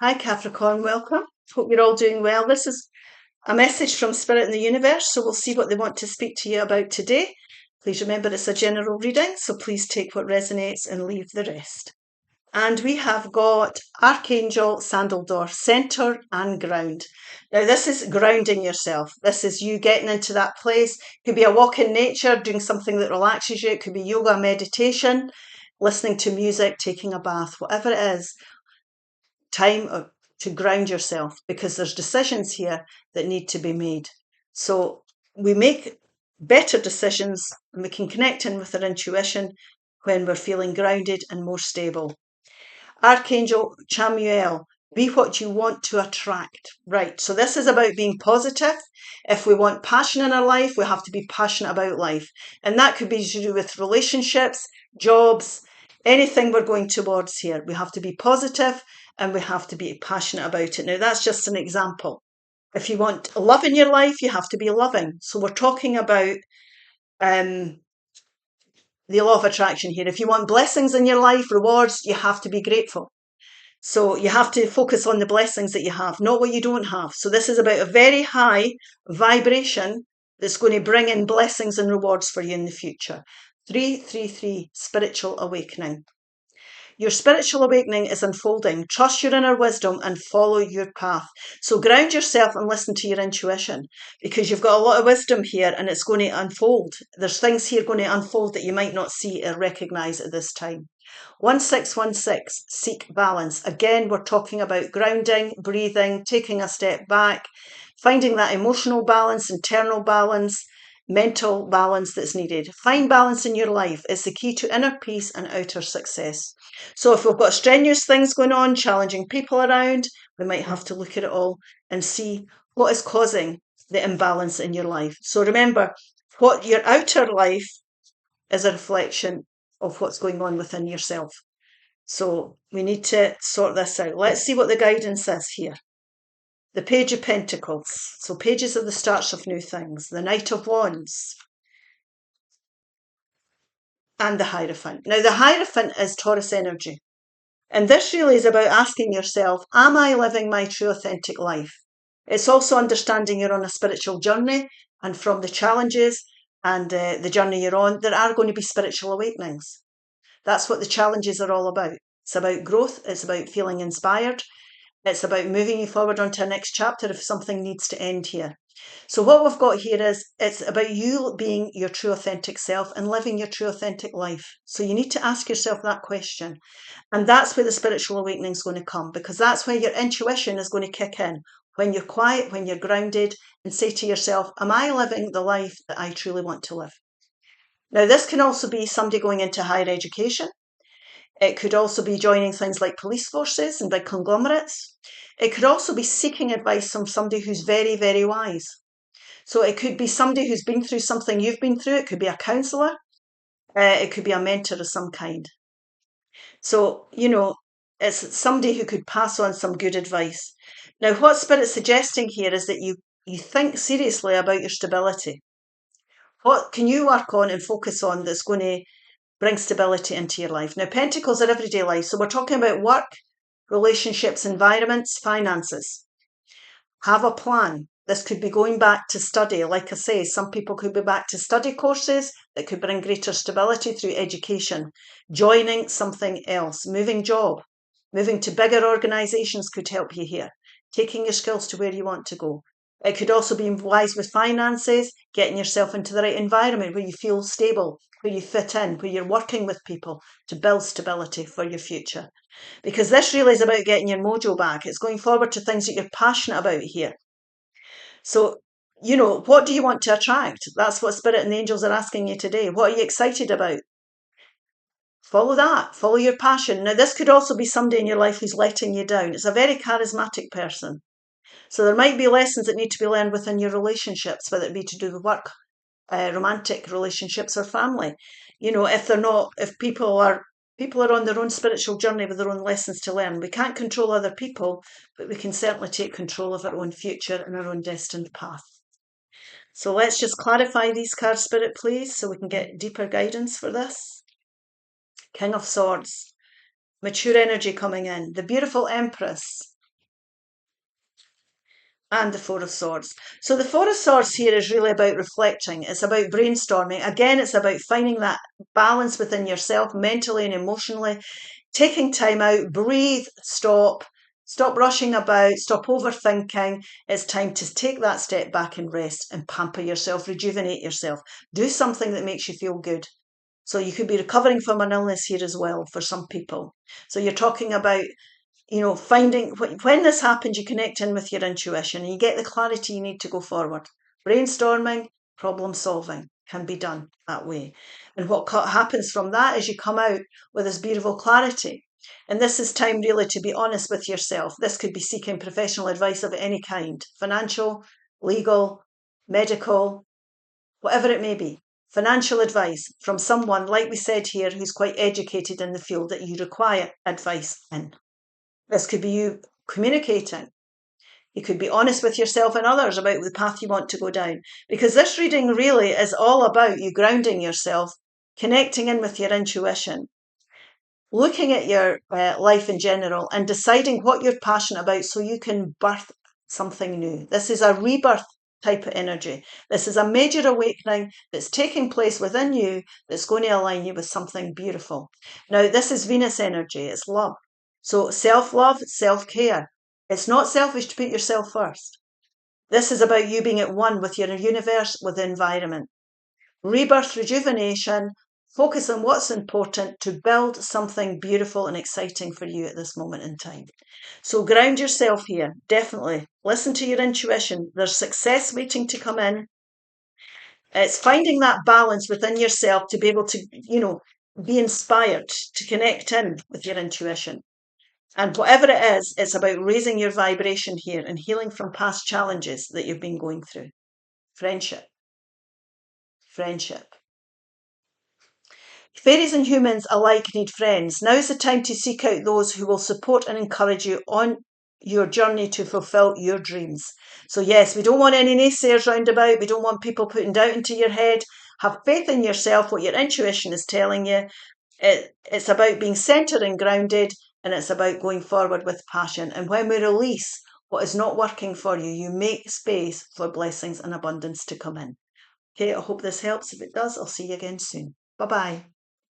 Hi Capricorn, welcome. Hope you're all doing well. This is a message from Spirit and the Universe, so we'll see what they want to speak to you about today. Please remember it's a general reading, so please take what resonates and leave the rest. And we have got Archangel Sandaldor, Centre and Ground. Now this is grounding yourself. This is you getting into that place. It could be a walk in nature, doing something that relaxes you. It could be yoga, meditation, listening to music, taking a bath, whatever it is. Time to ground yourself, because there's decisions here that need to be made. So we make better decisions and we can connect in with our intuition when we're feeling grounded and more stable. Archangel Chamuel, be what you want to attract. Right, so this is about being positive. If we want passion in our life, we have to be passionate about life. And that could be to do with relationships, jobs, anything we're going towards here. We have to be positive and we have to be passionate about it. Now, that's just an example. If you want love in your life, you have to be loving. So we're talking about the law of attraction here. If you want blessings in your life, rewards, you have to be grateful. So you have to focus on the blessings that you have, not what you don't have. So this is about a very high vibration that's going to bring in blessings and rewards for you in the future. 333, spiritual awakening. Your spiritual awakening is unfolding. Trust your inner wisdom and follow your path. So ground yourself and listen to your intuition, because you've got a lot of wisdom here and it's going to unfold. There's things here going to unfold that you might not see or recognise at this time. 1616, seek balance. Again, we're talking about grounding, breathing, taking a step back, finding that emotional balance, internal balance, mental balance that's needed. Find balance in your life. It's the key to inner peace and outer success. So if we've got strenuous things going on, challenging people around, we might have to look at it all and see what is causing the imbalance in your life. So remember, what your outer life is a reflection of what's going on within yourself. So we need to sort this out. Let's see what the guidance is here. The Page of Pentacles. So pages are the starts of new things. The Knight of Wands. And the Hierophant. Now the Hierophant is Taurus energy. And this really is about asking yourself, am I living my true authentic life? It's also understanding you're on a spiritual journey, and from the challenges and the journey you're on, there are going to be spiritual awakenings. That's what the challenges are all about. It's about growth. It's about feeling inspired. It's about moving you forward onto a next chapter if something needs to end here. So what we've got here is it's about you being your true authentic self and living your true authentic life. So you need to ask yourself that question. And that's where the spiritual awakening is going to come, because that's where your intuition is going to kick in. When you're quiet, when you're grounded, and say to yourself, am I living the life that I truly want to live? Now, this can also be somebody going into higher education. It could also be joining things like police forces and big conglomerates. It could also be seeking advice from somebody who's very, very wise. So it could be somebody who's been through something you've been through. It could be a counsellor. It could be a mentor of some kind. So, it's somebody who could pass on some good advice. Now, what Spirit's suggesting here is that you think seriously about your stability. What can you work on and focus on that's going to bring stability into your life? Now, Pentacles are everyday life. So we're talking about work, relationships, environments, finances. Have a plan. This could be going back to study. Like I say, some people could be back to study courses that could bring greater stability through education. Joining something else, moving job, moving to bigger organisations could help you here. Taking your skills to where you want to go. It could also be wise with finances, getting yourself into the right environment where you feel stable, where you fit in, where you're working with people to build stability for your future. Because this really is about getting your mojo back. It's going forward to things that you're passionate about here. So, what do you want to attract? That's what Spirit and the angels are asking you today. What are you excited about? Follow that. Follow your passion. Now, this could also be somebody in your life who's letting you down. It's a very charismatic person. So there might be lessons that need to be learned within your relationships, whether it be to do with work, romantic relationships, or family. If people are on their own spiritual journey with their own lessons to learn. We can't control other people, but we can certainly take control of our own future and our own destined path. So let's just clarify these cards, Spirit, please, so we can get deeper guidance for this. King of Swords, mature energy coming in. The beautiful Empress, and the Four of Swords. So the Four of Swords here is really about reflecting. It's about brainstorming. Again, it's about finding that balance within yourself, mentally and emotionally, taking time out, breathe, stop rushing about, stop overthinking. It's time to take that step back and rest and pamper yourself, rejuvenate yourself. Do something that makes you feel good. So you could be recovering from an illness here as well for some people. So you're talking about, finding, when this happens, you connect in with your intuition and you get the clarity you need to go forward. Brainstorming, problem solving can be done that way. And what happens from that is you come out with this beautiful clarity. And this is time really to be honest with yourself. This could be seeking professional advice of any kind, financial, legal, medical, whatever it may be. Financial advice from someone, like we said here, who's quite educated in the field that you require advice in. This could be you communicating. You could be honest with yourself and others about the path you want to go down. Because this reading really is all about you grounding yourself, connecting in with your intuition, looking at your life in general and deciding what you're passionate about so you can birth something new. This is a rebirth type of energy. This is a major awakening that's taking place within you that's going to align you with something beautiful. Now, this is Venus energy. It's love. So self-love, self-care. It's not selfish to put yourself first. This is about you being at one with your universe, with the environment. Rebirth, rejuvenation, focus on what's important to build something beautiful and exciting for you at this moment in time. So ground yourself here, definitely. Listen to your intuition. There's success waiting to come in. It's finding that balance within yourself to be able to, be inspired to connect in with your intuition. And whatever it is, it's about raising your vibration here and healing from past challenges that you've been going through. Friendship. Fairies and humans alike need friends. Now is the time to seek out those who will support and encourage you on your journey to fulfill your dreams. So yes, we don't want any naysayers round about. We don't want people putting doubt into your head. Have faith in yourself, what your intuition is telling you. It's about being centered and grounded, and it's about going forward with passion. And when we release what is not working for you, you make space for blessings and abundance to come in. Okay, I hope this helps. If it does, I'll see you again soon. Bye-bye.